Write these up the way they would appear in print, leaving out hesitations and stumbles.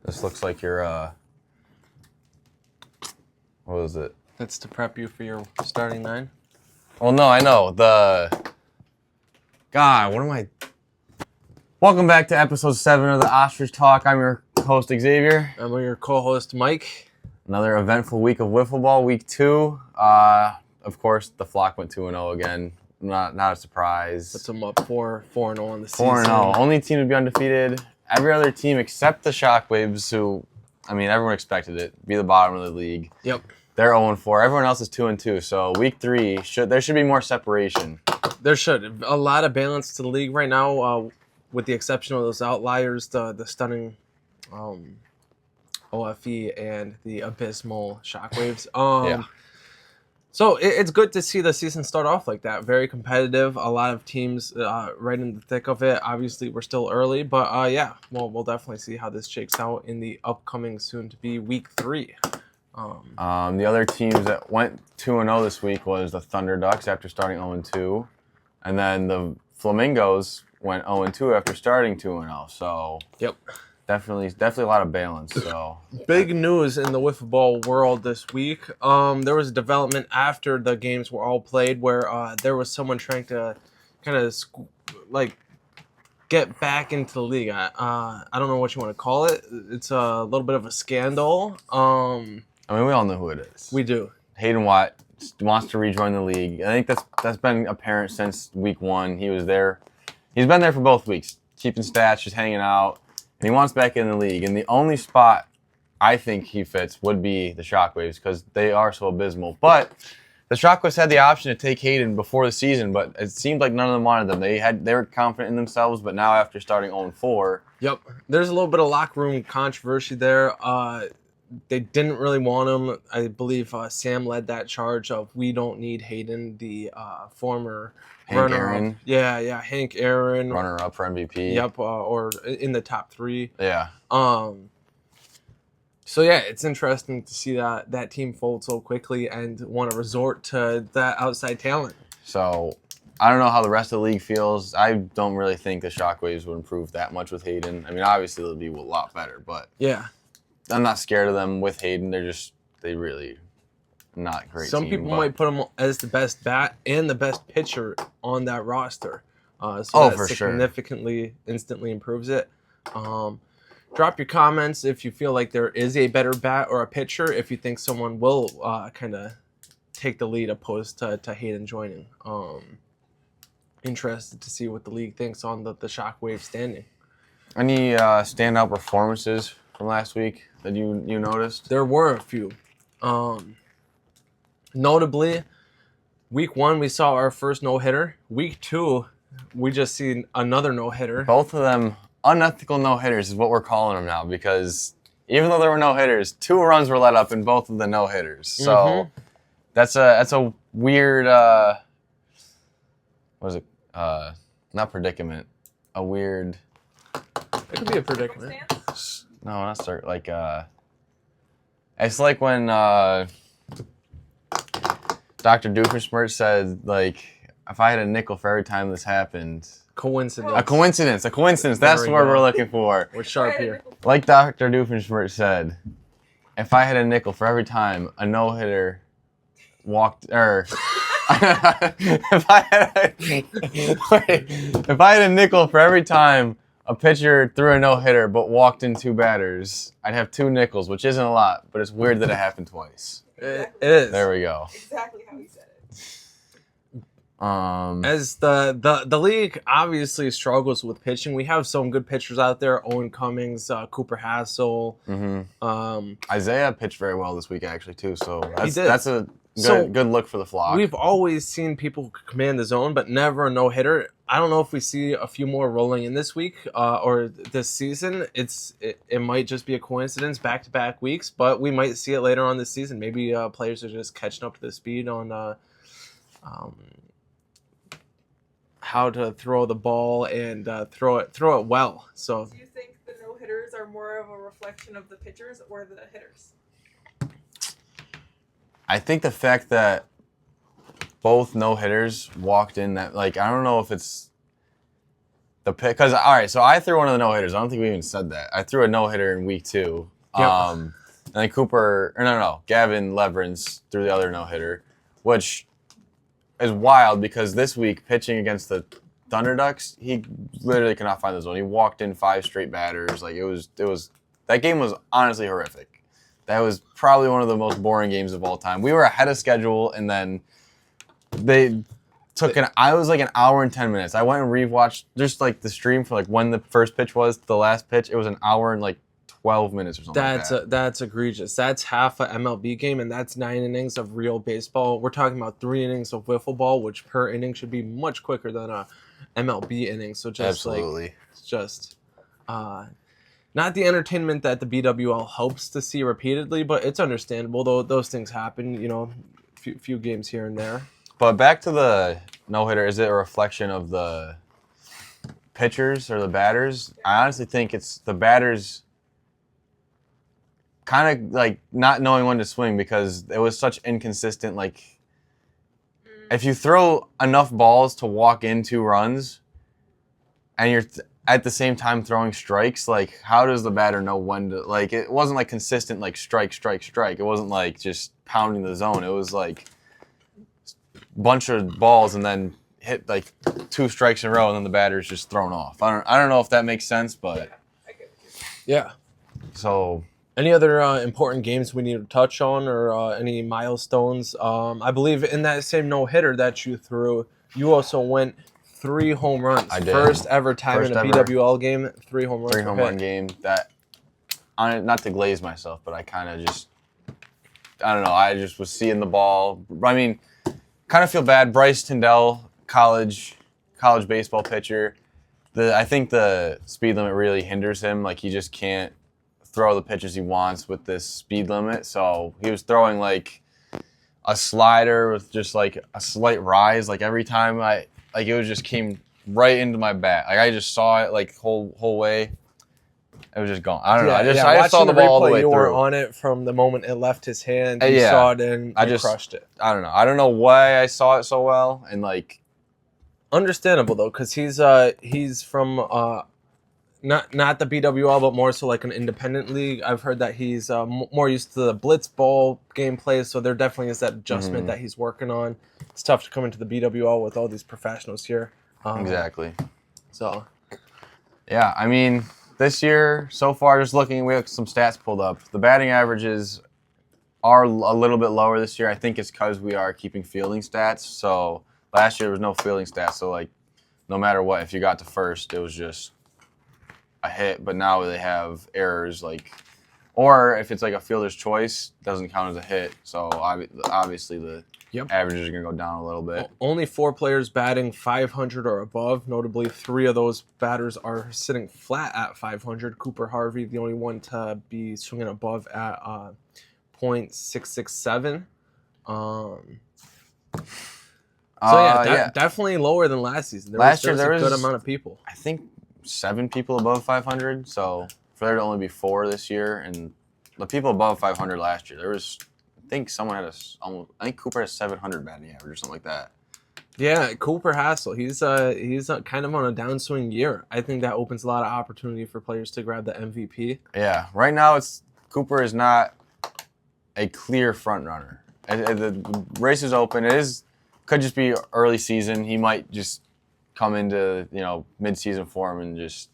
This looks like your, what was it? That's to prep you for your starting 9. Well, no, I know. God, what am I? Welcome back to episode 7 of the Ostrich Talk. I'm your host, Xavier. I'm your co-host, Mike. Another eventful week of wiffle ball, week 2. Of course, the flock went 2-0 again. Not a surprise. Puts them up 4-0 on the season. 4-0. Only team to be undefeated. Every other team except the Shockwaves, who, I mean, everyone expected it, be the bottom of the league. Yep. They're 0-4. Everyone else is 2-2. So week 3, there should be more separation. There should. A lot of balance to the league right now, with the exception of those outliers, the stunning OFE and the abysmal Shockwaves. Yeah. So it's good to see the season start off like that. Very competitive. A lot of teams right in the thick of it. Obviously, we're still early, but yeah, we'll definitely see how this shakes out in the upcoming soon-to-be week 3. The other teams that went 2-0 this week was the Thunder Ducks after starting 0-2, and then the Flamingos went 0-2 after starting 2-0. So yep. Definitely a lot of balance. So big news in the wiffle ball world this week. There was a development after the games were all played where there was someone trying to kind of get back into the league. I don't know what you want to call it. It's a little bit of a scandal. I mean, we all know who it is. We do. Hayden Watt wants to rejoin the league. I think that's been apparent since week 1. He was there. He's been there for both weeks, keeping stats, just hanging out. And he wants back in the league. And the only spot I think he fits would be the Shockwaves because they are so abysmal. But the Shockwaves had the option to take Hayden before the season, but it seemed like none of them wanted them. They were confident in themselves, but now after starting 0-4. Yep. There's a little bit of locker room controversy there. They didn't really want him. I believe Sam led that charge of we don't need Hayden, the former Hank Aaron. Yeah, Hank Aaron. Runner-up for MVP. Yep, or in the top 3. Yeah. So yeah, it's interesting to see that team fold so quickly and want to resort to that outside talent. So I don't know how the rest of the league feels. I don't really think the Shockwaves would improve that much with Hayden. I mean, obviously they'll be a lot better, but yeah, I'm not scared of them with Hayden. They really not great. Some people might put him as the best bat and the best pitcher on that roster. So that for significantly, instantly improves it. Drop your comments if you feel like there is a better bat or a pitcher. If you think someone will kind of take the lead opposed to Hayden joining. Interested to see what the league thinks on the Shockwave standing. Any standout performances from last week that you noticed? There were a few. Notably, week 1 we saw our first no-hitter. Week 2 we just seen another no-hitter. Both of them unethical no-hitters is what we're calling them now because even though there were no-hitters, 2 runs were let up in both of the no-hitters. So that's a weird what is it? Not predicament. A weird. It could be a predicament. No, not start like it's like when Dr. Doofenshmirtz said, like, if I had a nickel for every time this happened. Coincidence. A coincidence. That's the word we're looking for. We're sharp here. Like Dr. Doofenshmirtz said, if I had a nickel for every time a no-hitter walked, or if I had a nickel for every time a pitcher threw a no-hitter but walked in 2 batters, I'd have 2 nickels, which isn't a lot, but it's weird that it happened twice. It is. There we go. Exactly how he said it. As the league obviously struggles with pitching, we have some good pitchers out there. Owen Cummings, Cooper Hassel. Isaiah pitched very well this week, actually, too. So that's a good look for the flock. We've always seen people command the zone, but never a no-hitter. I don't know if we see a few more rolling in this week or this season. It might just be a coincidence, back-to-back weeks, but we might see it later on this season. Maybe players are just catching up to the speed on how to throw the ball and throw it well. So, do you think the no-hitters are more of a reflection of the pitchers or the hitters? I think the fact that both no-hitters walked in that, like, I don't know if it's Because all right, so I threw one of the no hitters. I don't think we even said that. I threw a no hitter in week 2. Yep. And then Gavin Leverins threw the other no hitter, which is wild because this week pitching against the Thunder Ducks, he literally cannot find the zone. He walked in 5 straight batters. Like it was that game was honestly horrific. That was probably one of the most boring games of all time. We were ahead of schedule, and then they took I was like an hour and 10 minutes. I went and rewatched just like the stream for like when the first pitch was to the last pitch. It was an hour and like 12 minutes or something. That's egregious. That's half a MLB game, and that's 9 innings of real baseball. We're talking about 3 innings of wiffle ball, which per inning should be much quicker than a MLB inning. So just Absolutely. like it's just not the entertainment that the BWL hopes to see repeatedly, but it's understandable. Though those things happen, you know, few games here and there. But back to the no-hitter, is it a reflection of the pitchers or the batters? I honestly think it's the batters kind of like not knowing when to swing because it was such inconsistent. Like, if you throw enough balls to walk in 2 runs and you're at the same time throwing strikes, like, how does the batter know when to, like, it wasn't like consistent, like, strike. It wasn't like just pounding the zone. It was like bunch of balls and then hit like 2 strikes in a row and then the batter's just thrown off. I don't know if that makes sense, but yeah. So any other important games we need to touch on or any milestones? I believe in that same no-hitter that you threw, you also went 3 home runs. I did. First ever time in a BWL game, 3 home runs. 3 home run game. That, not to glaze myself, but I kind of just, I don't know. I just was seeing the ball. I mean, kind of feel bad. Bryce Tyndall, college baseball pitcher. I think the speed limit really hinders him. Like, he just can't throw the pitches he wants with this speed limit. So he was throwing like a slider with just like a slight rise. Like every time it just came right into my bat. Like I just saw it like whole way. It was just gone. I don't know. I just saw the ball all the way you through. were on it from the moment it left his hand. You saw it and you crushed it. I don't know. I don't know why I saw it so well. And like, understandable though, because he's from not the BWL, but more so like an independent league. I've heard that he's more used to the blitz ball gameplay, so there definitely is that adjustment that he's working on. It's tough to come into the BWL with all these professionals here. Exactly. So, yeah, I mean, this year so far, just looking, we have some stats pulled up. The batting averages are a little bit lower this year. I think it's because we are keeping fielding stats. So last year there was no fielding stats, so like no matter what, if you got to first, it was just a hit. But now they have errors, like, or if it's like a fielder's choice, doesn't count as a hit. So obviously the averages are gonna go down a little bit. Only 4 players batting 500 or above. Notably, 3 of those batters are sitting flat at 500. Cooper Harvey, the only one to be swinging above at .667. Definitely lower than last season. Last year there was a good amount of people. I think 7 people above 500. So for there to only be 4 this year, and the people above 500 last year, there was, I think someone had I think Cooper has 700 batting average or something like that. Yeah, Cooper Hassel. He's kind of on a downswing year. I think that opens a lot of opportunity for players to grab the MVP. Yeah, right now Cooper is not a clear front runner. The race is open. Could just be early season. He might just come into mid-season form and just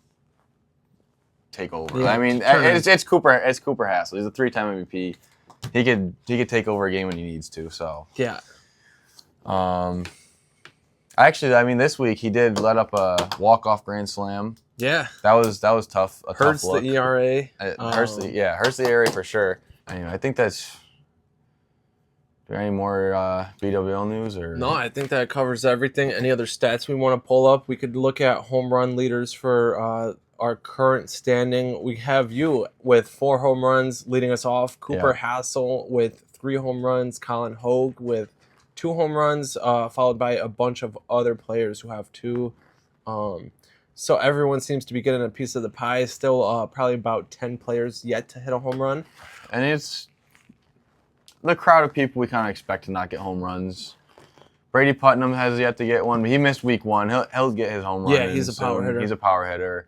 take over. Yeah, I mean, it's Cooper Hassel. He's a 3-time MVP. He could take over a game when he needs to. So yeah. Actually, I mean, this week he did let up a walk-off grand slam. Yeah, that was tough. Hurts tough look. The ERA. Hurts the ERA for sure. Anyway, I think that's. Do you have any more BWL news or? No, I think that covers everything. Any other stats we want to pull up? We could look at home run leaders for our current standing. We have you with 4 home runs leading us off. Cooper Hassel with 3 home runs. Colin Hogue with 2 home runs, followed by a bunch of other players who have 2. So everyone seems to be getting a piece of the pie. Still probably about 10 players yet to hit a home run. And it's the crowd of people we kind of expect to not get home runs. Brady Putnam has yet to get one, but he missed week 1. He'll get his home run. Yeah, he's a power hitter. He's a power hitter.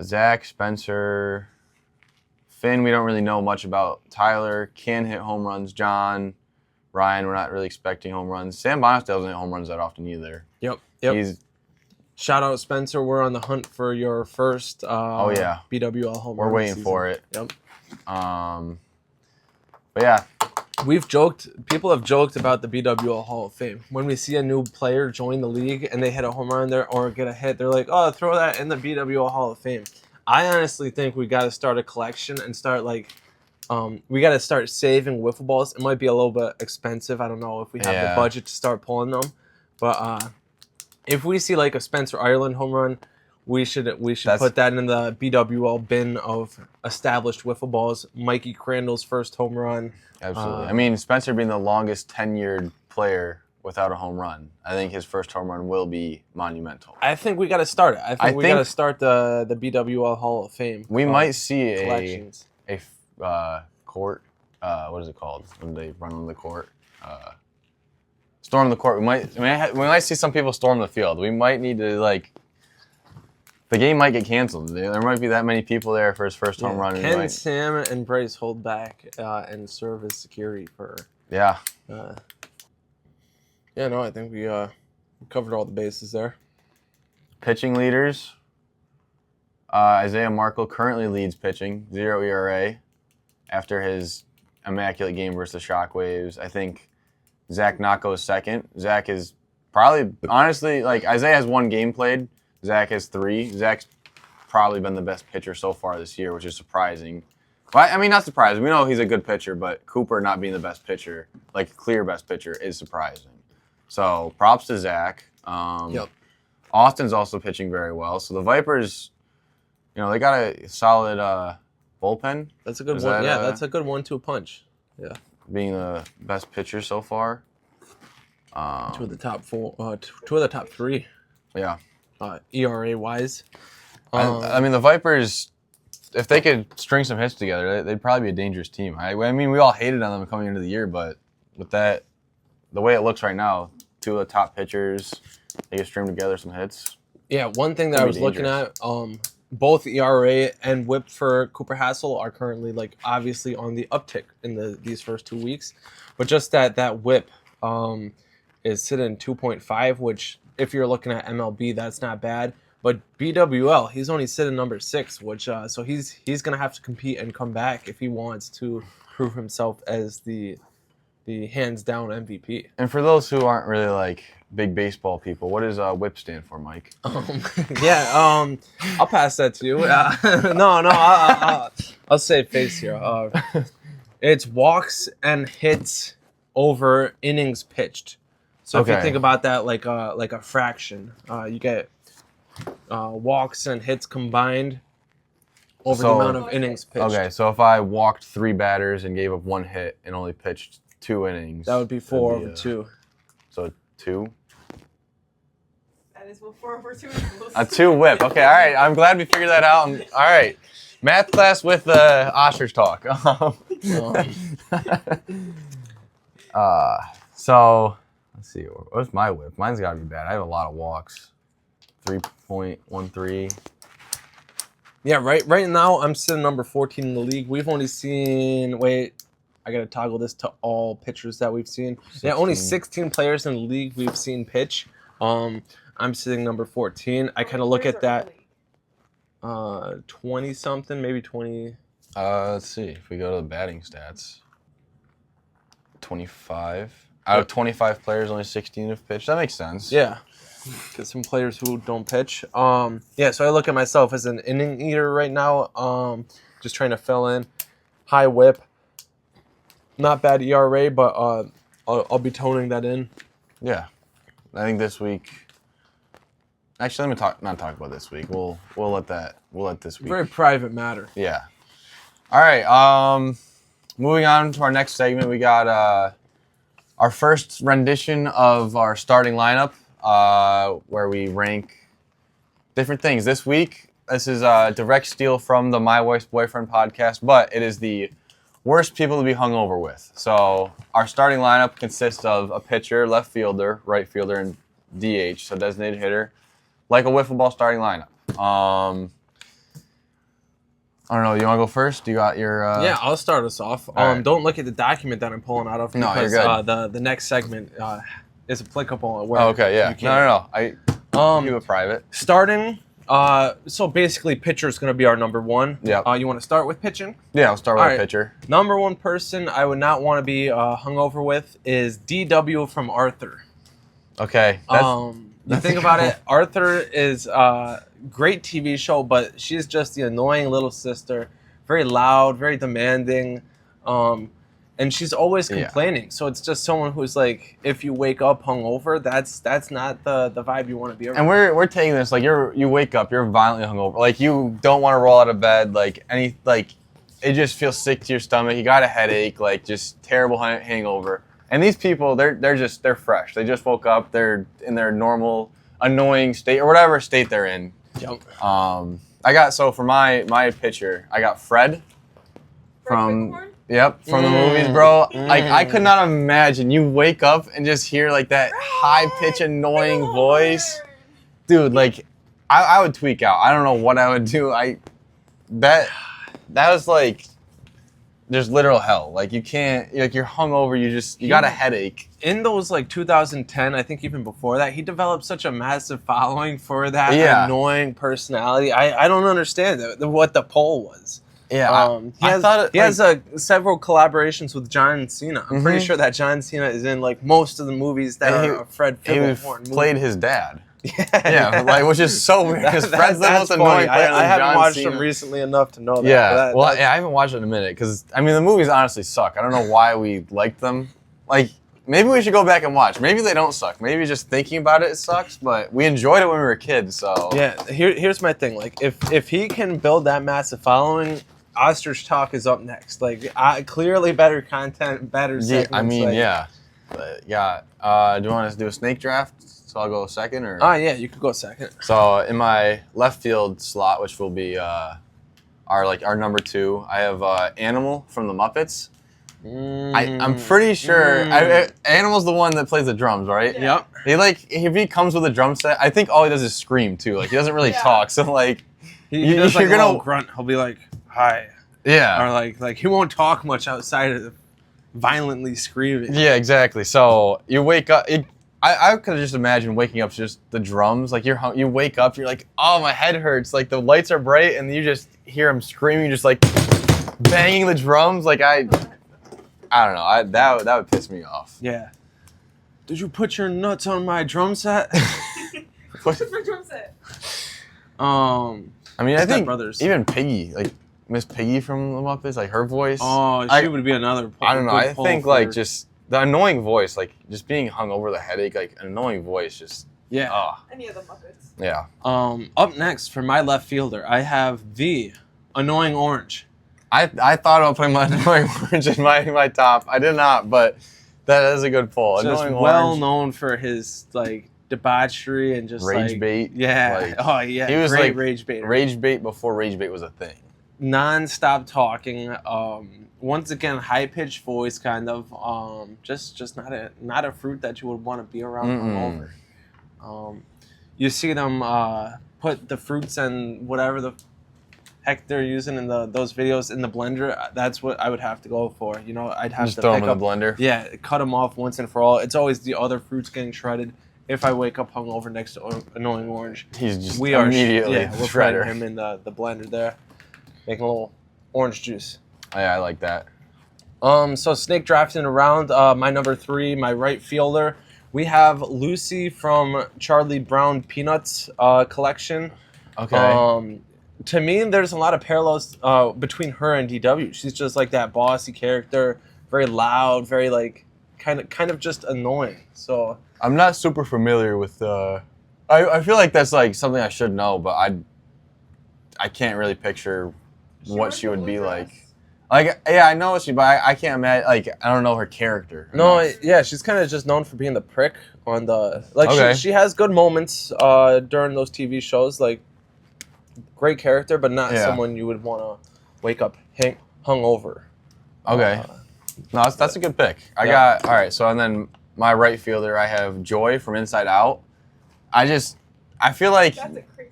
Zach, Spencer, Finn, we don't really know much about. Tyler can hit home runs. John, Ryan, we're not really expecting home runs. Sam Bonestell doesn't hit home runs that often either. Yep. Shout out Spencer. We're on the hunt for your first BWL home run. We're waiting for it. Yep. But yeah. People have joked about the BWL Hall of Fame. When we see a new player join the league and they hit a home run there or get a hit, they're like, oh, throw that in the BWL Hall of Fame. I honestly think we got to start a collection and start we got to start saving wiffle balls. It might be a little bit expensive. I don't know if we have the budget to start pulling them. But if we see like a Spencer Ireland home run, we should put that in the BWL bin of established wiffle balls. Mikey Crandall's first home run. Absolutely. I mean, Spencer being the longest tenured player without a home run, I think his first home run will be monumental. I think we got to start it. I think we got to start the BWL Hall of Fame. We might see a court. What is it called when they run on the court? Storm the court. We might see some people storm the field. We might need to the game might get canceled. There might be that many people there for his first home run. Can Sam and Bryce hold back and serve as security for? Yeah. I think we covered all the bases there. Pitching leaders. Isaiah Markle currently leads pitching, 0 ERA, after his immaculate game versus the Shockwaves. I think Zach Nako is second. Zach is probably, honestly, Isaiah has 1 game played. Zach has 3. Zach's probably been the best pitcher so far this year, which is surprising. Well, I mean, not surprising. We know he's a good pitcher, but Cooper not being the best pitcher, clear best pitcher, is surprising. So props to Zach. Austin's also pitching very well. So the Vipers, they got a solid bullpen. That's a good one. That's a good 1-2 punch. Yeah. Being the best pitcher so far. 2 of the top 4. 2 of the top 3. Yeah. ERA wise. I mean, the Vipers, if they could string some hits together, they'd probably be a dangerous team. I mean, we all hated on them coming into the year, but with that, the way it looks right now, 2 of the top pitchers, they could string together some hits. Yeah, one thing that I was looking at, both ERA and WHIP for Cooper Hassel are currently obviously on the uptick in these first 2 weeks, but just that WHIP is sitting 2.5, which if you're looking at MLB, that's not bad. But BWL, he's only sitting number 6, which so he's gonna have to compete and come back if he wants to prove himself as the hands down MVP. And for those who aren't really big baseball people, what does WHIP stand for, Mike? I'll pass that to you. I'll save face here. It's walks and hits over innings pitched. So if you think about that like a fraction, you get walks and hits combined over the amount of innings pitched. Okay, so if I walked 3 batters and gave up 1 hit and only pitched 2 innings, that would be 4 over 2. So 2. That is what 4 over 2 equals. A 2 whip. Okay, all right. I'm glad we figured that out. All right, math class with Ostrich Talk. So let's see. What's my whip? Mine's got to be bad. I have a lot of walks. 3.13. Yeah, right now I'm sitting number 14 in the league. We've only seen, I got to toggle this to all pitchers that we've seen. 16. Yeah, only 16 players in the league we've seen pitch. I'm sitting number 14. I kind of look at that 20-something, maybe 20. Let's see. If we go to the batting stats, 25. Out of 25 players, only 16 have pitched. That makes sense. Yeah. Get some players who don't pitch. So I look at myself as an inning eater right now. Just trying to fill in. High whip. Not bad ERA, but I'll be toning that in. Yeah. I think this week. Actually, let me not talk about this week. We'll let this week. Very private matter. Yeah. All right. Moving on to our next segment, we got our first rendition of our starting lineup, where we rank different things. This week, this is a direct steal from the My Wife's Boyfriend podcast, but it is the worst people to be hungover with. So our starting lineup consists of a pitcher, left fielder, right fielder, and DH, so designated hitter, like a wiffle ball starting lineup. I don't know. You want to go first? You got your... Yeah, I'll start us off. right. Don't look at the document that I'm pulling out of No, you're because good. the next segment is applicable. Where Oh, okay, yeah. you can't. No. I keep it private. Starting, so basically pitcher is going to be our number one. Yeah. You want to start with pitching? Yeah, I'll start with All a right. pitcher. Number one person I would not want to be hungover with is DW from Arthur. Okay. You think about it, Arthur is a great TV show, but she's just the annoying little sister, very loud, very demanding, and she's always complaining. So it's just someone who's like, if you wake up hungover, that's not the vibe you want to be around. And we're taking this like you wake up, you're violently hungover, like you don't want to roll out of bed, it just feels sick to your stomach. You got a headache, like just terrible hangover. And these people, they're fresh. They just woke up. They're in their normal annoying state or whatever state they're in. Yep. For my pitcher, I got Fred from the movies, bro. Like I could not imagine you wake up and just hear like that high pitch annoying voice, dude. Like I would tweak out. I don't know what I would do. That was like. There's literal hell. Like you can't. Like you're hungover. You got a headache. In those like 2010, I think even before that, he developed such a massive following for that annoying personality. I don't understand what the poll was. Yeah, he has several collaborations with John Cena. I'm pretty sure that John Cena is in like most of the movies that are Fred Figglehorn. He played his dad. Yeah, like which is so weird because Fred's the most annoying player. I haven't watched him recently enough to know that. Yeah, I haven't watched it in a minute because I mean the movies honestly suck. I don't know why we liked them. Like maybe we should go back and watch. Maybe they don't suck. Maybe just thinking about it sucks. But we enjoyed it when we were kids. So yeah, here's my thing. Like if he can build that massive following, Ostrich Talk is up next. Like clearly better content, better segments. Yeah, I mean But, do you want us to do a snake draft? So I'll go second, or? Yeah, you could go second. So in my left field slot, which will be our number 2, I have Animal from the Muppets. I'm pretty sure Animal's the one that plays the drums, right? Yeah. Yep. If he comes with a drum set, I think all he does is scream too. Like he doesn't really talk. So like he does like a little grunt. He'll be like, "Hi." Yeah. Or like he won't talk much outside of violently screaming. Yeah, exactly. So you wake up. I could just imagine waking up to just the drums. Like you wake up, you're like, oh, my head hurts. Like the lights are bright, and you just hear him screaming, just like banging the drums. Like I don't know. That would piss me off. Yeah. Did you put your nuts on my drum set? What's my drum set? I mean, I think brothers. Even Piggy, like Miss Piggy from the Muppets, like her voice. Oh, she would be another. I don't know. I think like just. The annoying voice, like just being hungover, the headache, like an annoying voice, just Any of the Muppets. Yeah. Up next for my left fielder, I have the annoying orange. I thought about putting my annoying orange in my top. I did not, but that is a good pull. Just annoying well orange. known for his like debauchery and just rage bait. Yeah. He was great rage bait. Rage bait before rage bait was a thing. Non-stop talking. Once again, high-pitched voice, kind of. Just not a fruit that you would want to be around over. You see them put the fruits and whatever the heck they're using in those videos in the blender. That's what I would have to go for. You know, I'd have just to throw pick them in up, the blender. Yeah, cut them off once and for all. It's always the other fruits getting shredded. If I wake up hungover next to annoying orange, he's just we are immediately we're putting him in the blender there, making a little orange juice. Yeah, I like that. So snake drafting around, my number 3, my right fielder, we have Lucy from Charlie Brown Peanuts collection. Okay. To me, there's a lot of parallels between her and DW. She's just like that bossy character, very loud, very like kind of just annoying. So I'm not super familiar with. I feel like that's like something I should know, but I can't really picture what she would be like. Like, yeah, I know she, but I can't imagine. Like, I don't know her character. No, yeah, she's kind of just known for being the prick on the like. Okay. She has good moments during those TV shows, like great character, but not someone you would want to wake up hungover Okay. No, that's a good pick. All right. So and then my right fielder, I have Joy from Inside Out. I feel like That's a crazy pick.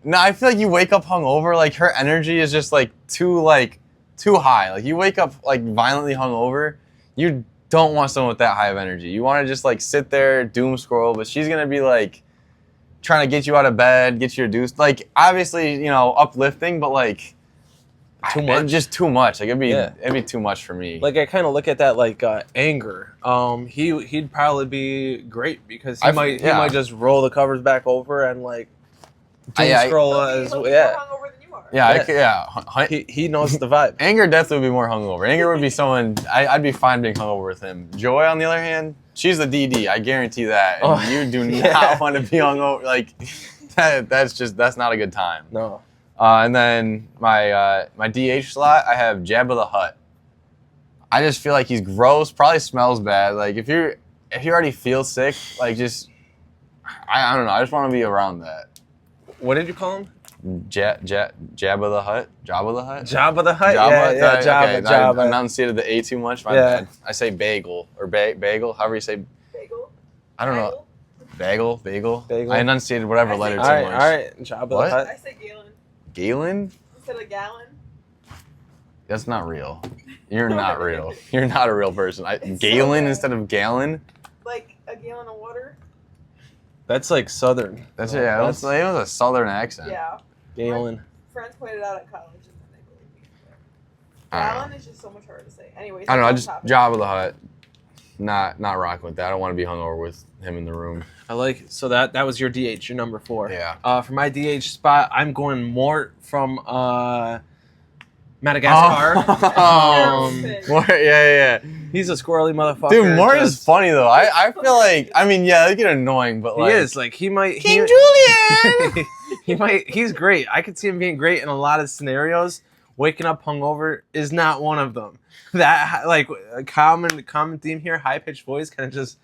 no, I feel like you wake up hungover. Like her energy is just too high. Like you wake up like violently hungover, you don't want someone with that high of energy. You want to just like sit there, doom scroll, but she's gonna be like trying to get you out of bed, get you reduced. Like obviously, uplifting, but like Too much. just too much. Like it'd be too much for me. Like I kind of look at that like anger. He'd probably be great because he might just roll the covers back over and like doom scroll as He'll well. be Yeah. more hungover than you are. He knows the vibe. Anger definitely would be more hungover. Anger would be someone I'd be fine being hungover with him. Joy, on the other hand, she's the DD. I guarantee that. And you do not want to be hungover. Like that's not a good time. No. And then my DH slot, I have Jabba the Hutt. I just feel like he's gross. Probably smells bad. Like if you already feel sick, like just I don't know. I just want to be around that. What did you call him? Jabba the Hutt? Jabba the Hutt? Jabba the Hutt? Jabba? Yeah, Jabba. Okay, Jabba. I enunciated the A too much. My bad. I say bagel or bagel, however you say. Bagel. I don't know. Bagel. Bagel. I enunciated whatever I say letter too bagel. much. All right. Jabba What? the Hutt. I say Galen Galen? instead of Gallon. That's not real. You're not real. You're not a real person. Galen so instead of gallon? Like a gallon of water. That's like Southern. That's it was a southern accent. Yeah. Galen. Friends pointed out at college, and then they believed me. I don't know. Gallon is just so much harder to say. Anyways, I don't know. I that's just on topic. Jabba the Hutt. Not rocking with that. I don't want to be hungover with him in the room. I like it. So that was your DH, your number 4. Yeah. For my DH spot, I'm going Mort from Madagascar. Yeah. He's a squirrely motherfucker. Dude, Mort is funny though. I feel like they get annoying, but like He is like he might. King Julian. He's great. I could see him being great in a lot of scenarios. Waking up hungover is not one of them. That like a common theme here. High pitched voice kind of just.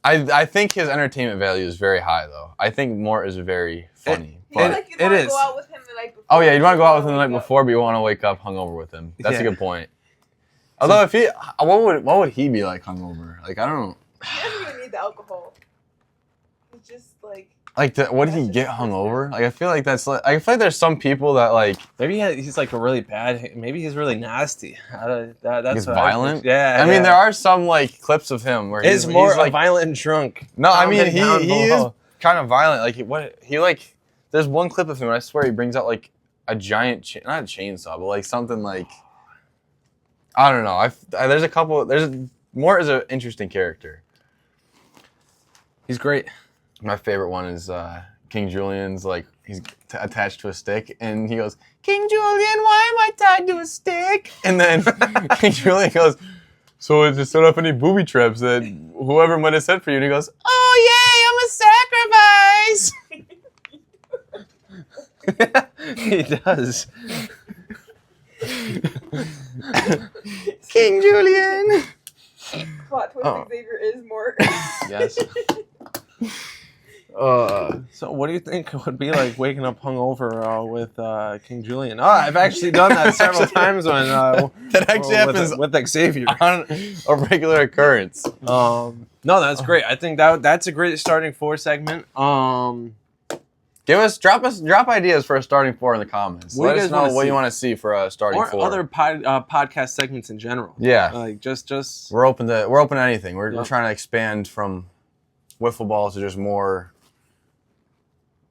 I think his entertainment value is very high though. I think Mort is very funny. He's like you'd it want to is. go out with him the night before. Oh yeah, you'd want to go out with him the night before, but you want to wake up hungover with him. That's a good point. Although if what would he be like hungover? Like I don't know. He doesn't even need the alcohol. He's just like. What did he get hungover? Like I feel like there's some people that like Maybe he's like a really bad. Maybe he's really nasty. That's he's what violent. Yeah. I mean, there are some like clips of him where He's he's more like violent drunk. no. I Calm mean it down, he is Bo. kind of violent. Like there's one clip of him and I swear he brings out like a giant not a chainsaw, but like something like I don't know. There's a couple. Mort is an interesting character. He's great. My favorite one is King Julian's like he's attached to a stick and he goes, King Julian, why am I tied to a stick? And then King Julian goes, so to set up any booby traps that whoever might have set for you. And he goes, oh yay, I'm a sacrifice. He does. King Julian. Plot twist: Xavier is more. Yes. So what do you think would be like waking up hungover with King Julian? Oh, I've actually done that several times when that actually happens with Xavier on a regular occurrence. No, that's great. I think that's a great starting 4 segment. Drop ideas for a starting 4 in the comments. What do you Let us guys know wanna what see? you want to see for a starting Or 4. other podcast segments in general. Yeah. Like just We're open to anything. We're trying to expand from wiffle ball to just more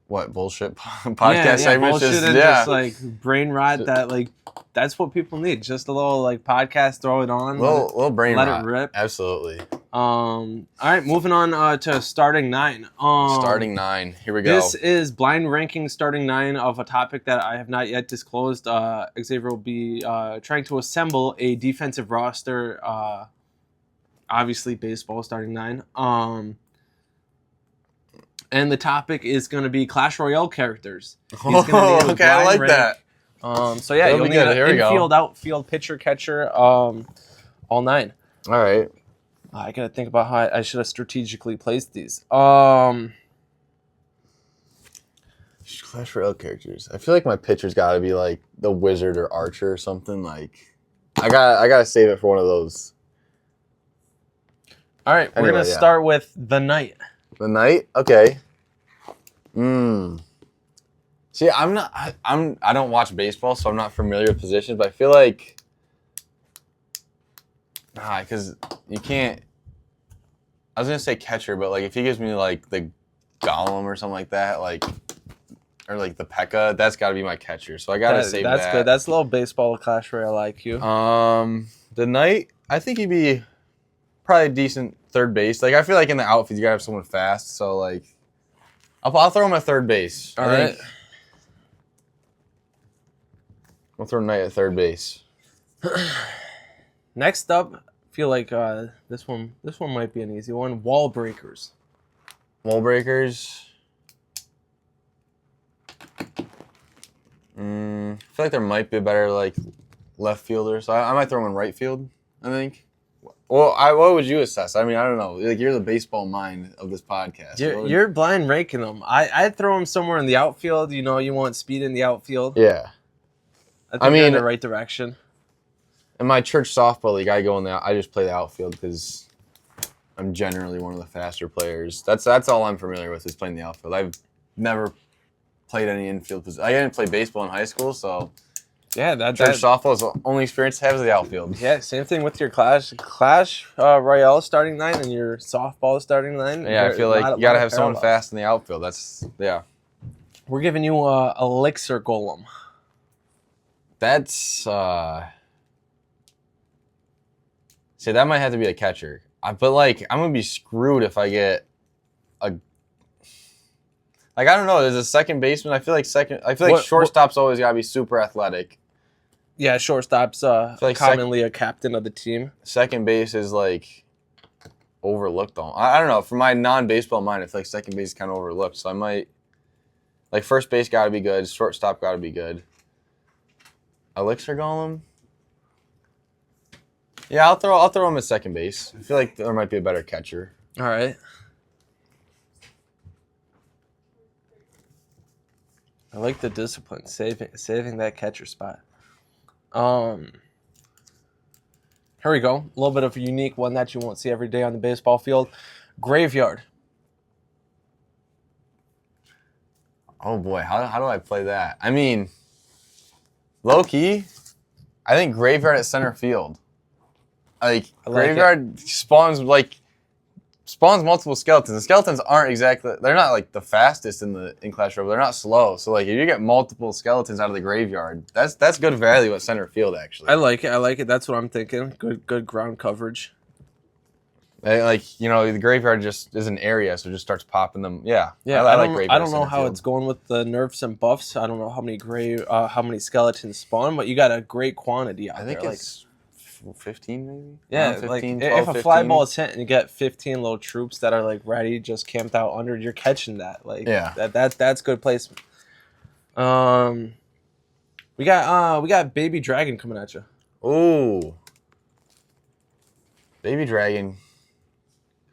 bullshit podcast segments. Bullshit and just like brain rot that like that's what people need. Just a little like podcast, throw it on. Little brain let rot. it rip. Absolutely. All right, moving on to starting 9. Starting 9. Here we go. This is blind ranking starting 9 of a topic that I have not yet disclosed. Xavier will be trying to assemble a defensive roster. Obviously, baseball starting 9. And the topic is going to be Clash Royale characters. He's gonna need a okay, I like blind rank. that. So yeah, That'll you'll be need good. an Here we go. infield, outfield, pitcher, catcher, all 9. All right. I gotta think about how I should have strategically placed these. Clash Royale characters. I feel like my pitcher's got to be like the wizard or archer or something like. I gotta save it for one of those. All right, we're Anyway, gonna yeah. start with the knight. The knight? Okay. See, I don't watch baseball, so I'm not familiar with positions, but I feel like because you can't. I was gonna say catcher, but like if he gives me like the Gollum or something like that, like or like the Pekka, that's got to be my catcher. So I gotta save That's that. good. That's a little baseball Clash Royale IQ. The knight, I think he'd be probably a decent third base. Like I feel like in the outfield you gotta have someone fast. So like, I'll throw him at third base. All right. I'll throw knight at third base. Next up, I feel like this one might be an easy one. Wall breakers. Wall breakers. I feel like there might be a better like left fielder, so I might throw him in right field. I think. Well, what would you assess? I mean, I don't know. Like you're the baseball mind of this podcast. You're blind ranking them. I'd throw him somewhere in the outfield. You know, you want speed in the outfield. Yeah. I think you're in the right direction. In my church softball league, I just play the outfield because I'm generally one of the faster players. That's all I'm familiar with is playing the outfield. I've never played any infield position. I didn't play baseball in high school, so yeah, church softball is the only experience I have is the outfield. Yeah, same thing with your Clash Royale starting line and your softball starting line. Yeah, I feel like you gotta have someone fast in the outfield. Yeah. We're giving you a elixir golem. That's see, that might have to be a catcher. But like, I'm gonna be screwed if I get a. Like I don't know. There's a second baseman. I feel like shortstop's always gotta be super athletic. Yeah, shortstop's commonly a captain of the team. Second base is like overlooked. I don't know. For my non-baseball mind, I feel like second base is kind of overlooked. So I might like first base gotta be good. Shortstop gotta be good. Elixir Golem. Yeah, I'll throw him at second base. I feel like there might be a better catcher. All right. I like the discipline, saving that catcher spot. Here we go. A little bit of a unique one that you won't see every day on the baseball field. Graveyard. Oh boy, how do I play that? I mean, low key, I think graveyard at center field. Like graveyard spawns multiple skeletons. The skeletons they're not like the fastest in Clash Royale. They're not slow. So like if you get multiple skeletons out of the graveyard, that's good value at center field actually. I like it. That's what I'm thinking. Good ground coverage. Like, you know, the graveyard just is an area, so it just starts popping them. Yeah. I like graveyard. I don't know how it's going with the nerfs and buffs. I don't know how many skeletons spawn, but you got a great quantity out there. I think it's 15 maybe? Yeah, 15, like 12, if a 15. fly ball is hit and you get 15 little troops that are like ready, just camped out under, you're catching that. Like that's good placement. We got Baby Dragon coming at you. Ooh. Baby Dragon.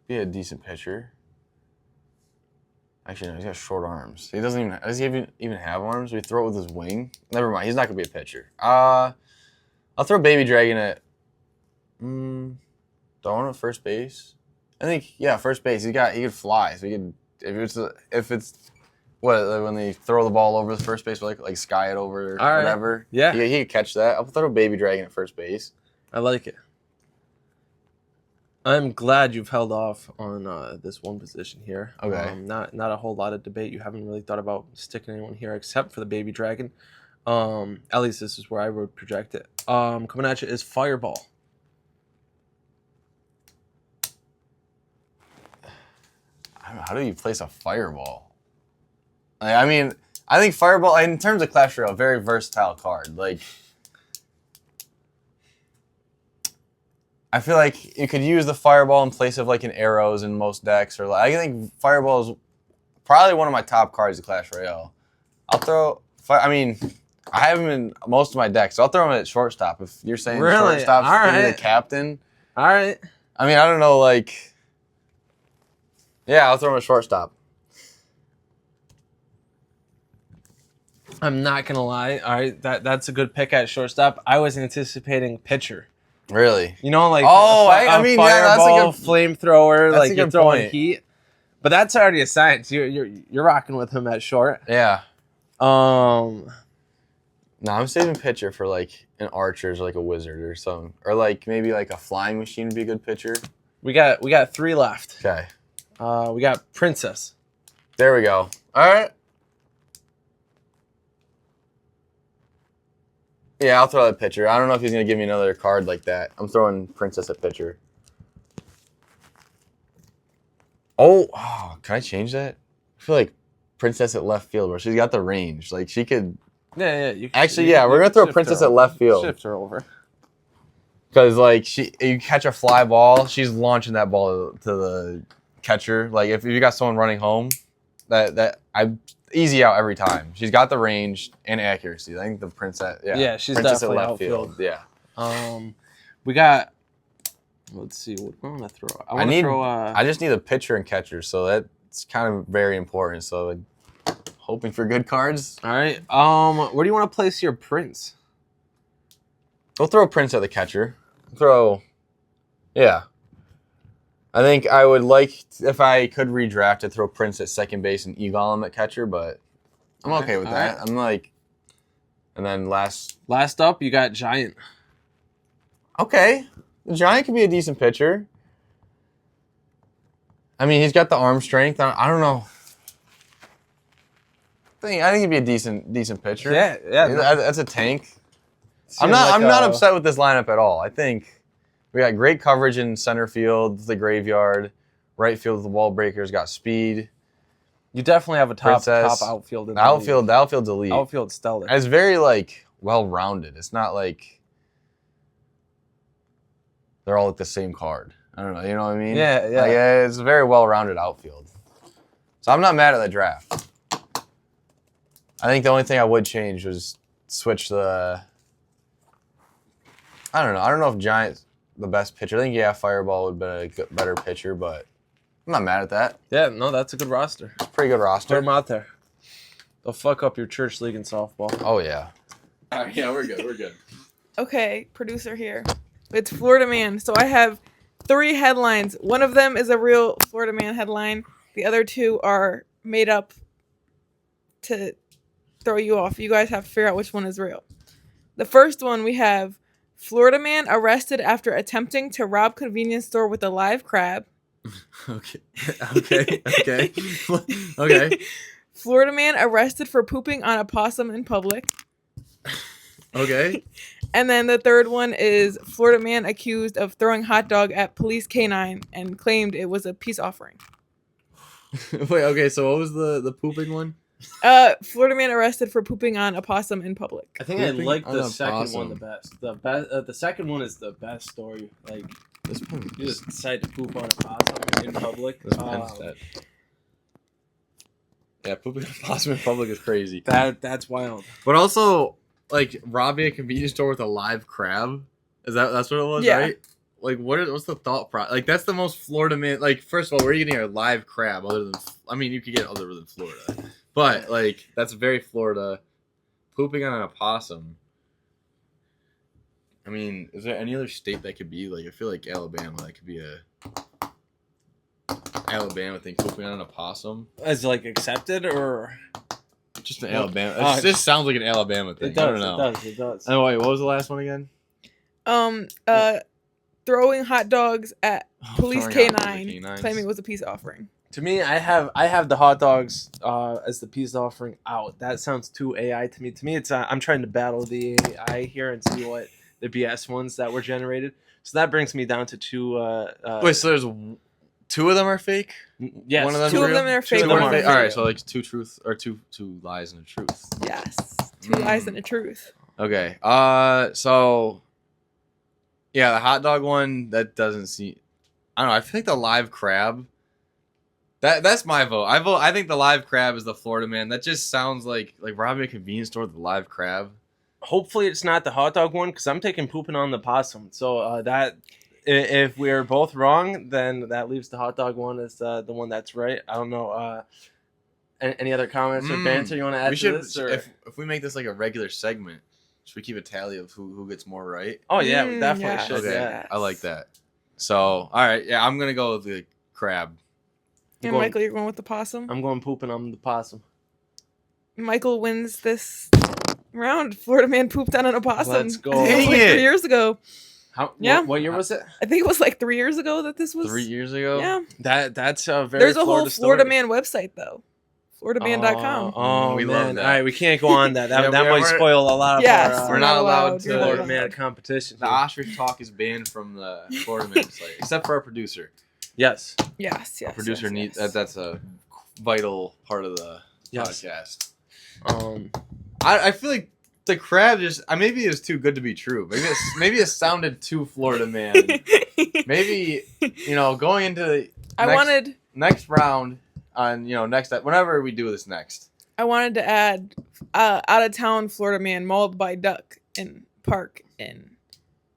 Be a decent pitcher. Actually, no, he's got short arms. Does he even have arms? We throw it with his wing? Never mind. He's not gonna be a pitcher. I'll throw Baby Dragon at Dawn at first base. I think first base. He could fly. So he could if it's when they throw the ball over the first base, like sky it over or whatever. Yeah. He could catch that. I'll throw Baby Dragon at first base. I like it. I'm glad you've held off on this one position here. Okay. Not a whole lot of debate. You haven't really thought about sticking anyone here except for the Baby Dragon. At least this is where I would project it. Coming at you is Fireball. I don't know, how do you place a Fireball? I mean, I think Fireball, in terms of Clash Royale, very versatile card. Like, I feel like you could use the Fireball in place of like an arrows in most decks, or like, I think Fireball is probably one of my top cards in Clash Royale. I mean, I have him in most of my decks, so I'll throw him at shortstop. If you're saying shortstop's the captain, all right. I mean, I don't know, like, yeah, I'll throw him at shortstop. I'm not gonna lie. All right, that's a good pick at shortstop. I was anticipating pitcher. Really? You know, like I mean, yeah, that's a fireball, good flamethrower, that's like a you're good throwing point. heat. But that's already a science. You're rocking with him at short. Yeah. Um, No, I'm saving pitcher for like an archer's, like a wizard or something, or like maybe like a flying machine would be a good pitcher. we got 3 left. Okay. We got princess. There we go. All right. Yeah, I'll throw that pitcher. I don't know if he's gonna give me another card like that. I'm throwing princess at pitcher. Oh, can I change that? I feel like princess at left field, where she's got the range. Like she could. Yeah. You Actually, yeah, we're gonna throw princess at left field. Shift her over. Because like you catch a fly ball, she's launching that ball to the catcher. Like if you got someone running home, that I easy out every time. She's got the range and accuracy. I think the princess. Yeah, She's princess definitely at left outfield. field. Yeah. We got. Let's see what I'm gonna throw. I want to throw. I just need a pitcher and catcher, so that's kind of very important. So like, hoping for good cards. All right. Where do you want to place your prince? We'll throw Prince at the catcher. Yeah. I think I would like, if I could redraft it, throw Prince at second base and E-Golem at catcher, but I'm okay with that. Right. I'm like, and then last up, you got Giant. Okay. The Giant could be a decent pitcher. I mean, he's got the arm strength. I don't know. I think he'd be a decent pitcher. Yeah. That's a tank. I'm not upset with this lineup at all. I think we got great coverage in center field, the graveyard, right field with the wall breakers, got speed. You definitely have a top Princess. outfield. In The outfield's elite. Outfield stellar. And it's very like well-rounded. It's not like they're all like the same card. I don't know. You know what I mean? Yeah. Like, it's a very well-rounded outfield. So I'm not mad at the draft. I think the only thing I would change was switch the. I don't know. I don't know if Giant's the best pitcher. I think Fireball would be a better pitcher, but I'm not mad at that. Yeah, no, that's a good roster. It's a pretty good Put roster. them out there. They'll fuck up your church league in softball. Oh yeah. All right, yeah, we're good. Okay, producer here. It's Florida Man. So I have 3 headlines. One of them is a real Florida Man headline. The other 2 are made up to throw you off. You guys have to figure out which one is real. The first one we have Florida Man arrested after attempting to rob convenience store with a live crab. Okay. Okay. Florida Man arrested for pooping on a possum in public. Okay. And then the third one is Florida Man accused of throwing hot dog at police canine and claimed it was a peace offering. Wait. Okay. So what was the pooping one? Florida Man arrested for pooping on a possum in public. I think I Pooping like on the a second one possum. the best. The second one is the best story. Like This one. you just decide to poop on a possum in public. This pen's dead. Yeah, pooping on a possum in public is crazy. That's wild. But also, like robbing a convenience store with a live crab. That's what it was, Yeah. right? Like what's the thought process? Like that's the most Florida man. Like first of all, where are you getting a live crab other than? I mean, you could get other than Florida, but like that's very Florida. Pooping on a possum. I mean, is there any other state that could be like? I feel like Alabama. That could be a Alabama thing. Pooping on a possum. Is it like accepted or? Just an Alabama. It just sounds like an Alabama thing. It does. I don't know. It does. Oh wait, what was the last one again? Throwing hot dogs at police throwing hot dogs at canine, canines. claiming it was a peace offering. To me, I have the hot dogs as the peace offering out. That sounds too AI to me. To me, it's I'm trying to battle the AI here and see what the BS ones that were generated. So that brings me down to 2. Wait, so there's 2 of them are fake? Yes, One of them 2 of real? them are Two fake. of One them of are them fake. All are right, so like two lies and a truth. yes, 2 lies and a truth. Okay. So yeah, the hot dog one that doesn't seem. I don't know. I feel like the live crab. That's my vote. I think the live crab is the Florida man. That just sounds like robbing a convenience store with a live crab. Hopefully, it's not the hot dog one because I'm taking pooping on the possum. So that if we're both wrong, then that leaves the hot dog one as the one that's right. I don't know Any other comments or banter you want to add We to should, this? Or? if we make this like a regular segment, should we keep a tally of who gets more right? Oh yeah, we definitely yes. should. Okay, Yeah. I like that. So, all right, yeah, I'm gonna go with the crab. And Going- Michael, you're going with the possum. I'm going pooping on the possum. Michael wins this round. Florida man pooped on an opossum. Let's go. I think it was Dang like it. 3 years ago. How? Yeah. What year was it? I think it was like 3 years ago that this was. 3 years ago. Yeah. That's a very. There's a whole Florida Florida man website though. FloridaMan.com. Oh, We man. love All that. right, we can't go on that. That, Yeah, that we're- might spoil a lot of Yes, our we're not allowed to- Florida Yeah. man competition. The Ostrich Talk is banned from the Florida Man site, except for our producer. Yes. Yes. Our producer needs that's a vital part of the Yes. podcast. Um. I feel like the crab just maybe it was too good to be true. Maybe it sounded too Florida Man. Maybe going into the next round on whenever we do this next. I wanted to add out of town Florida man mauled by duck in park in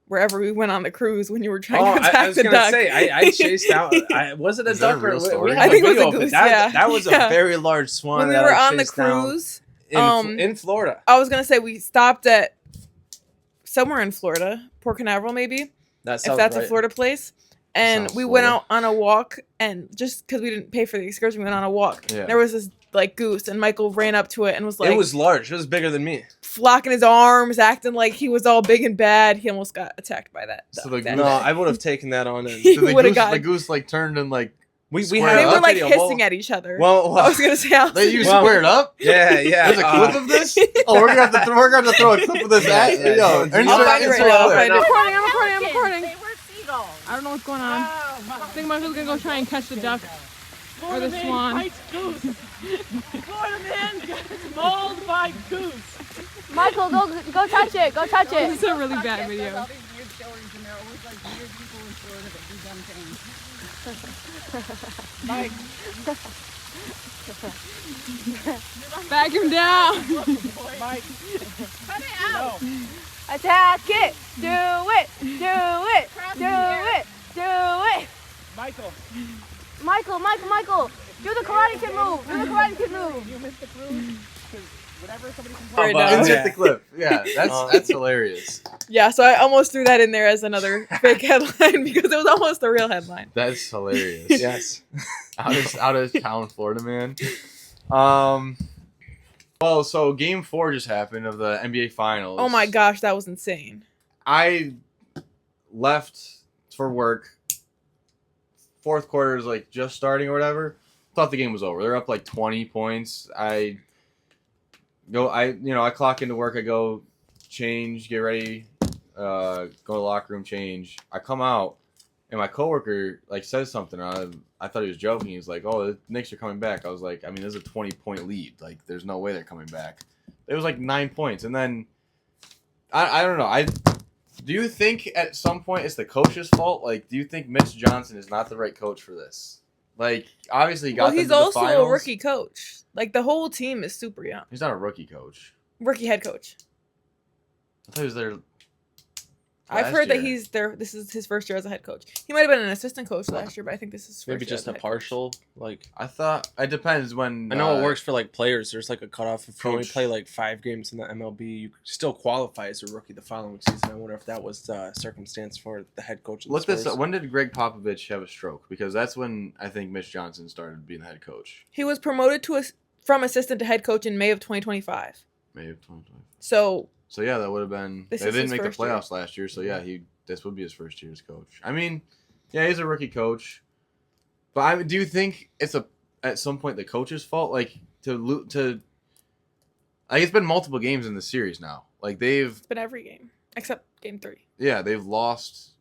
wherever we went on the cruise when you were trying to attack I was the gonna duck. say I chased out. Was it a Is that a duck or real story? we I have think it was video a of goose, That, yeah. that was Yeah. a very large swan. When we that were I on the chased down cruise, in Florida. I was gonna say we stopped at somewhere in Florida, Port Canaveral maybe, That if sounds that's right. a Florida place. And Sounds we went Florida. out on a walk, and just because we didn't pay for the excursion, we went on a walk. Yeah. There was this like goose, and Michael ran up to it and was like, It was large. It was bigger than me. flocking his arms, acting like he was all big and bad. He almost got attacked by that. So duck the that No, day. I would have taken that on. And He So the would've goose, gotten- the goose like turned and like we Square had They up. were like video. hissing at each other. Well, I was gonna say how They you Well, squared up. yeah. There's a clip of this. Oh, we're gonna have to throw a clip of this. Yeah, at yeah, yo, yeah. insert- I'll find it right insert now. I'll clip. find it. I'm recording. They were seagulls. I don't know what's going on. I think Michael's gonna go try and catch the duck or the swan. Florida man gets mauled by goose. Michael, go touch it. Go touch This it. is a really bad video. All these weird stories, and there are always like weird people in Florida that do dumb things. Mike, Back him down. Mike, cut it out. Attack it. Do it. Do it. Do it. Do it. Michael, Michael. Do the Karate Kid move. Do the Karate Kid move. you missed the cruise. 'Cause whatever somebody complains Right about now. it? Insert the clip. Yeah, that's hilarious. Yeah, so I almost threw that in there as another fake headline because it was almost a real headline. That's hilarious. Yes. out of town Florida man. Well, so game 4 just happened of the NBA Finals. Oh my gosh, that was insane. I left for work. Fourth quarter is like just starting or whatever. Thought the game was over. They're up like 20 points. I clock into work. I go change, get ready, go to the locker room, change. I come out, and my coworker like says something. I thought he was joking. He's like, "Oh, the Knicks are coming back." I was like, "I mean, there's a 20-point lead. Like, there's no way they're coming back." It was like 9 points, and then I don't know. Do you think at some point it's the coach's fault? Like, do you think Mitch Johnson is not the right coach for this? Like, obviously, he got Well, them he's to the also finals. a rookie coach. Like the whole team is super young. He's not a rookie coach. Rookie head coach. I thought he was there. I've last heard that year. he's there. This is his first year as a head coach. He might have been an assistant coach last year, but I think this is his Maybe first year just as a head coach. partial. Like I thought it depends when. I know it works for like players. There's like a cutoff. If you only Coach. play like 5 games in the MLB, you still qualify as a rookie the following season. I wonder if that was the circumstance for the head coach. Of the Look this Spurs. up. When did Greg Popovich have a stroke? Because that's when I think Mitch Johnson started being the head coach. He was promoted from assistant to head coach in May of 2025. May of 2020. So So yeah, that would have been. This They is didn't his make the first year. playoffs last year, so yeah, this would be his first year as coach. I mean, yeah, he's a rookie coach, but do you think it's at some point the coach's fault? Like like it's been multiple games in the series now. Like it's been every game except game 3. they've lost,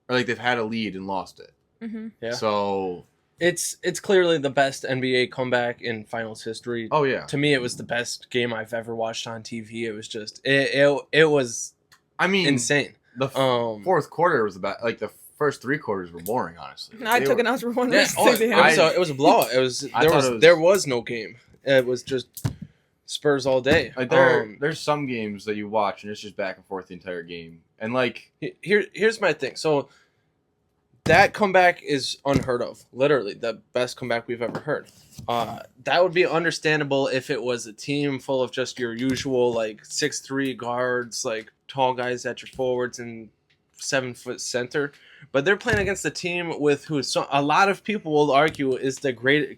or like they've had a lead and lost it. Mm-hmm. Yeah. So It's clearly the best NBA comeback in finals history. oh yeah, To me, it was the best game I've ever watched on TV. It was just it was I mean insane. The fourth quarter was about like the first 3 quarters were boring, honestly. I They took were- an answer one. Yeah, Yeah, it was a blowout. It was I thought it was- there was no game. It was just Spurs all day. Like there's some games that you watch and it's just back and forth the entire game, and like Here's my thing. So that comeback is unheard of. Literally, the best comeback we've ever heard. That would be understandable if it was a team full of just your usual like 6'3" guards, like tall guys at your forwards and 7-foot center. But they're playing against a team with who a lot of people will argue is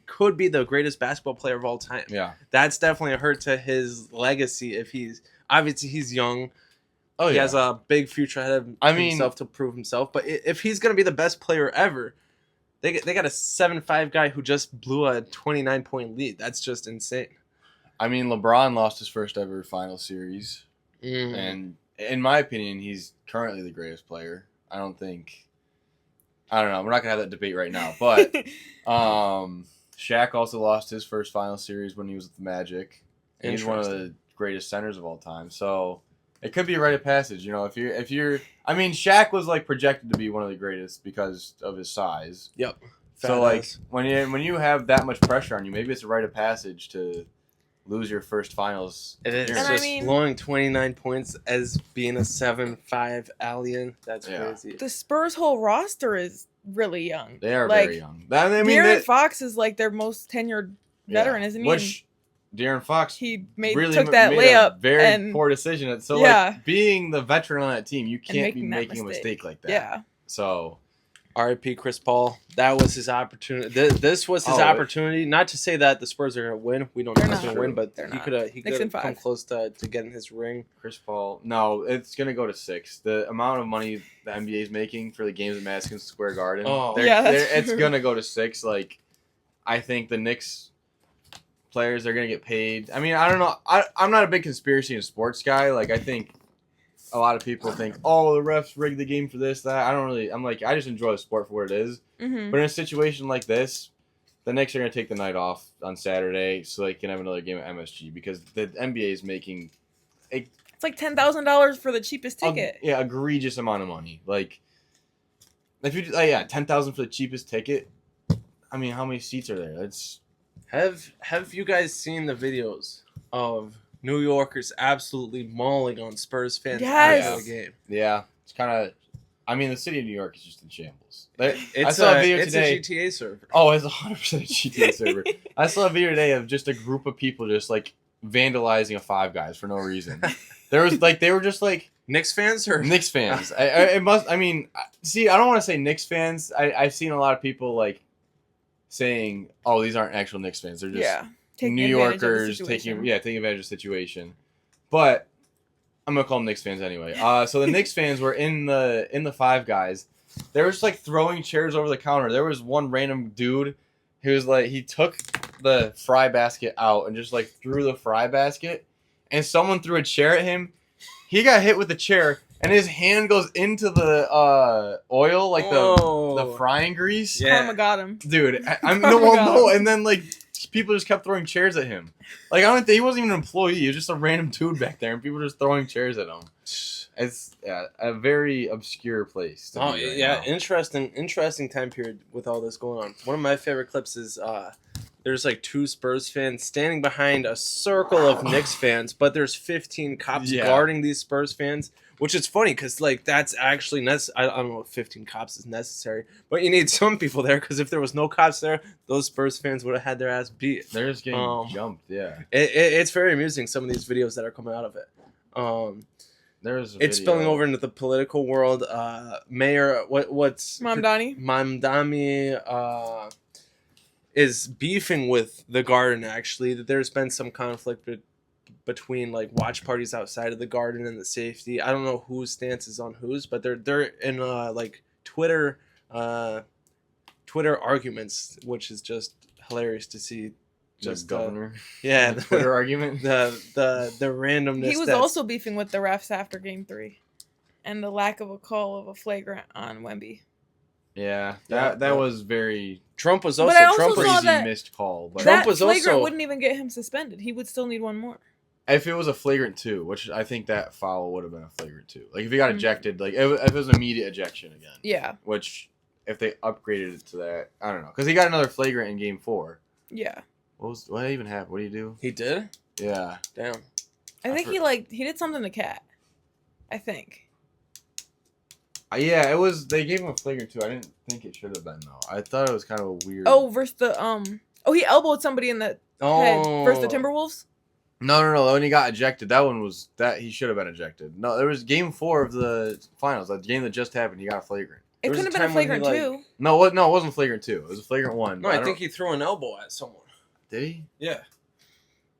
could be the greatest basketball player of all time. Yeah. That's definitely a hurt to his legacy. If he's young. Oh, He yeah. has a big future ahead of himself to prove himself. But if he's going to be the best player ever, they got a 7'5" guy who just blew a 29-point lead. That's just insane. I mean, LeBron lost his first ever final series. And in my opinion, he's currently the greatest player. I don't know. We're not going to have that debate right now. But Shaq also lost his first final series when he was with the Magic. And he's one of the greatest centers of all time. So it could be a rite of passage. You know, if you're I mean, Shaq was like projected to be one of the greatest because of his size. Yep. So like when you have that much pressure on you, maybe it's a rite of passage to lose your first finals. It is. And Just blowing 29 points as being a 7'5" alien. That's crazy. The Spurs' whole roster is really young. They are like, very young. I mean, De'Aaron Fox is like their most tenured veteran, isn't he? Which De'Aaron Fox he took that layup. Very poor decision. So like being the veteran on that team, you can't be making a mistake like that. Yeah. So R.I.P. Chris Paul. That was his opportunity. This was his opportunity. Not to say that the Spurs are going to win. We don't know if they're going to win, but he could have come close to getting his ring. Chris Paul. No, it's going to go to 6. The amount of money the NBA is making for the games at Madison Square Garden, it's going to go to 6. Like, I think the Knicks players are going to get paid. I mean, I don't know. I'm not a big conspiracy and sports guy. Like, I think a lot of people think, oh, the refs rigged the game for this, that. I'm like, I just enjoy the sport for what it is. Mm-hmm. But in a situation like this, the Knicks are going to take the night off on Saturday so they can have another game at MSG because the NBA is making it's like $10,000 for the cheapest ticket. Egregious amount of money. Like, if you $10,000 for the cheapest ticket. I mean, how many seats are there? That's have you guys seen the videos of New Yorkers absolutely mauling on Spurs fans after the game? Yeah, it's kind of. I mean, the city of New York is just in shambles. I saw a video today. It's a GTA server. Oh, it's 100% a GTA server. I saw a video today of just a group of people just like vandalizing a Five Guys for no reason. They were just like Knicks fans or Knicks fans. I don't want to say Knicks fans. I've seen a lot of people like saying, "Oh, these aren't actual Knicks fans. They're just New Yorkers taking advantage of the situation." But I'm gonna call them Knicks fans anyway. So the Knicks fans were in the Five Guys. They were just like throwing chairs over the counter. There was one random dude who was like, he took the fry basket out and just like threw the fry basket, and someone threw a chair at him. He got hit with the chair, and his hand goes into the oil, like the frying grease. Yeah. Karma got him, dude. No, and then like people just kept throwing chairs at him. Like he wasn't even an employee; he was just a random dude back there, and people were just throwing chairs at him. It's a very obscure place. Now. Interesting time period with all this going on. One of my favorite clips is there's like 2 Spurs fans standing behind a circle of Knicks fans, but there's 15 cops guarding these Spurs fans, which is funny because like that's actually I don't know if 15 cops is necessary, but you need some people there because if there was no cops there, those Spurs fans would have had their ass beat. They're just getting jumped. Yeah, it's very amusing some of these videos that are coming out of it. It's spilling over into the political world. Mayor, what's Mamdani is beefing with the Garden. Actually, that there's been some conflict between like watch parties outside of the Garden and the safety. I don't know whose stance is on whose, but they're in like Twitter arguments, which is just hilarious to see. Just governor. The Twitter argument. The randomness. He was also beefing with the refs after Game 3, and the lack of a call of a flagrant on Wemby. Yeah, that was very. Trump was also. But I also Trump saw crazy that missed call. But Trump was flagrant wouldn't even get him suspended. He would still need one more. If it was a flagrant 2, which I think that foul would have been a flagrant 2. Like if he got ejected, like if it was an immediate ejection again. Yeah. Which, if they upgraded it to that, I don't know, because he got another flagrant in Game 4. Yeah. What even happened? What did he do? He did? Yeah. Damn. I think he did something to Cat. I think. Yeah, it was. They gave him a flagrant 2. I didn't think it should have been though. I thought it was kind of a weird. Oh, versus the Oh, he elbowed somebody in the head versus the Timberwolves. No. When he got ejected, that one was that he should have been ejected. No, there was game 4 of the finals. That game that just happened, he got a flagrant. It couldn't have been a flagrant 2. No, it wasn't flagrant 2. It was a flagrant 1. No, I think he threw an elbow at someone. Did he? Yeah.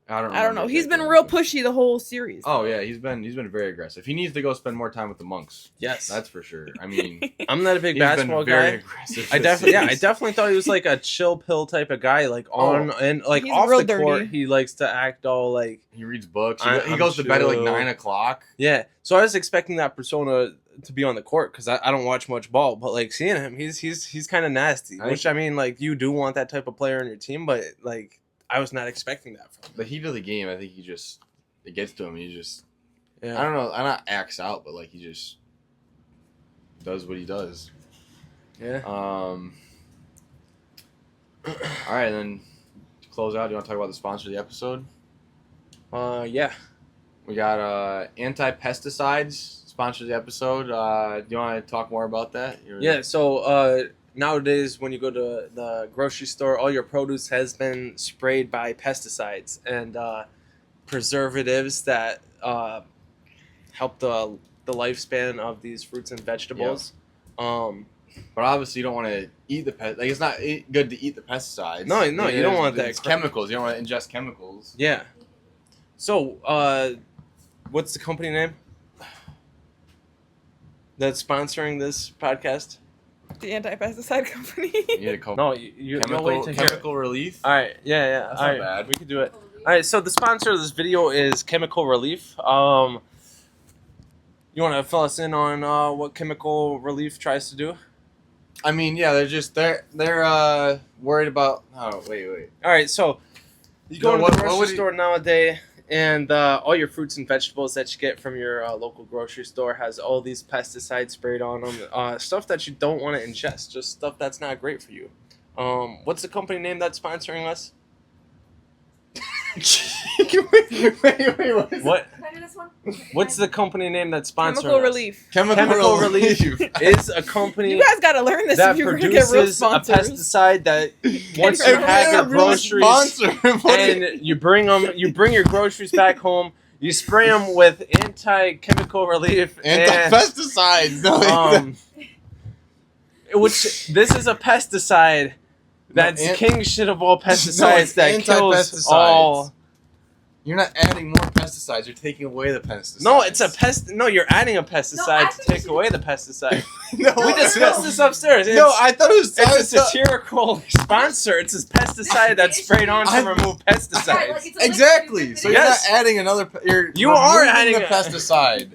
I don't know. remember He's been exactly. real pushy the whole series. Oh yeah, he's been very aggressive. He needs to go spend more time with the monks. Yes, that's for sure. I mean, I'm not a big he's basketball been very guy. aggressive I this definitely thought he was like a chill pill type of guy, like on and like He's off real the court. dirty. He likes to act all like He reads books. I'm He goes to bed at like chill. 9 o'clock. Yeah, so I was expecting that persona to be on the court because I don't watch much ball, but like seeing him, he's kind of nasty. Which I mean, like you do want that type of player on your team, but like I was not expecting that from him. The heat of the game, I think it gets to him. He just, Yeah. I don't know, not acts out, but like he just does what he does. Yeah. All right, then to close out, do you want to talk about the sponsor of the episode? Yeah. We got anti-pesticides sponsor of the episode. Do you want to talk more about that? Yeah. So nowadays, when you go to the grocery store, all your produce has been sprayed by pesticides and preservatives that help the lifespan of these fruits and vegetables. But obviously, you don't want to eat the pest. Like it's not good to eat the pesticides. No, you don't want that. It's chemicals. You don't want to ingest chemicals. Yeah. So, what's the company name that's sponsoring this podcast? The anti-pesticide company. No, you'll wait to hear. Chemical Relief. All right, yeah. That's All not right, bad. we can do it. All right, so the sponsor of this video is Chemical Relief. You want to fill us in on what Chemical Relief tries to do? I mean, yeah, they're worried about. Oh, wait. All right, so you go No, to the what grocery would you- store nowadays, and all your fruits and vegetables that you get from your local grocery store has all these pesticides sprayed on them. Stuff that you don't want to ingest, just stuff that's not great for you. What's the company name that's sponsoring us? wait. What? Can I do this one? What's the company name that's sponsoring Chemical us? Relief. Chemical Relief is a company You guys gotta learn this that if you're gonna get real produces a sponsors. pesticide that once you Chemical have your Relief. groceries and you bring your groceries back home, you spray them with anti-chemical relief Anti-pesticides. and, which this is a pesticide that's king shit of all pesticides it's that kills anti-pesticides. all. You're not adding more pesticides. You're taking away the pesticides. No, it's a pest. No, you're adding a pesticide I to think you take should- away the pesticide. No, We discussed this upstairs. No, I thought it was. It's a satirical sponsor. It's a pesticide that's sprayed on to I- remove Right, pesticides. like it's a liquid Exactly. you So can you're Yes. not adding another. You're are removing adding the a- pesticide.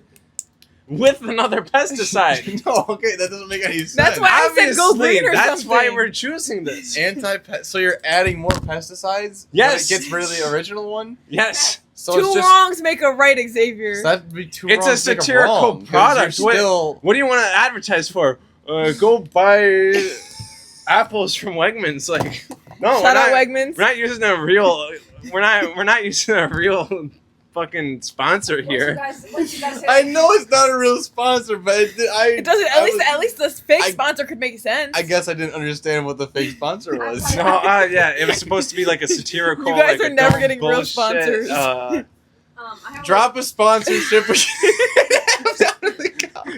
With another pesticide. No, okay, that doesn't make any sense. That's why I said go green or That's why something. we're choosing this. So you're adding more pesticides? Yes. When it gets rid of the original one. Yes. So Two it's just. wrongs make a right, Xavier. So that'd be two It's a wrongs to make a satirical wrong, 'cause product. You're What- still. What do you want to advertise for? Go buy apples from Wegmans. Like, no, Shout out we're not, Wegmans. we're not using a real. We're not using a real fucking sponsor here. Once you guys hit I know it's not a real sponsor, but It doesn't. At least the fake sponsor could make sense. I guess I didn't understand what the fake sponsor was. No, yeah, it was supposed to be like a satirical. You guys like, are never don't getting real bullshit, sponsors. I have Drop a sponsorship.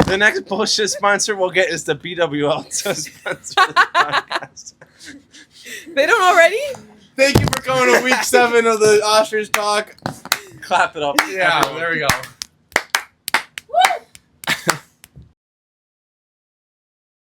The next bullshit sponsor we'll get is the BWL to sponsor the podcast. They don't already. Thank you for coming to week 7 of the Ostrich Talk. Clap it up. Yeah, there we go.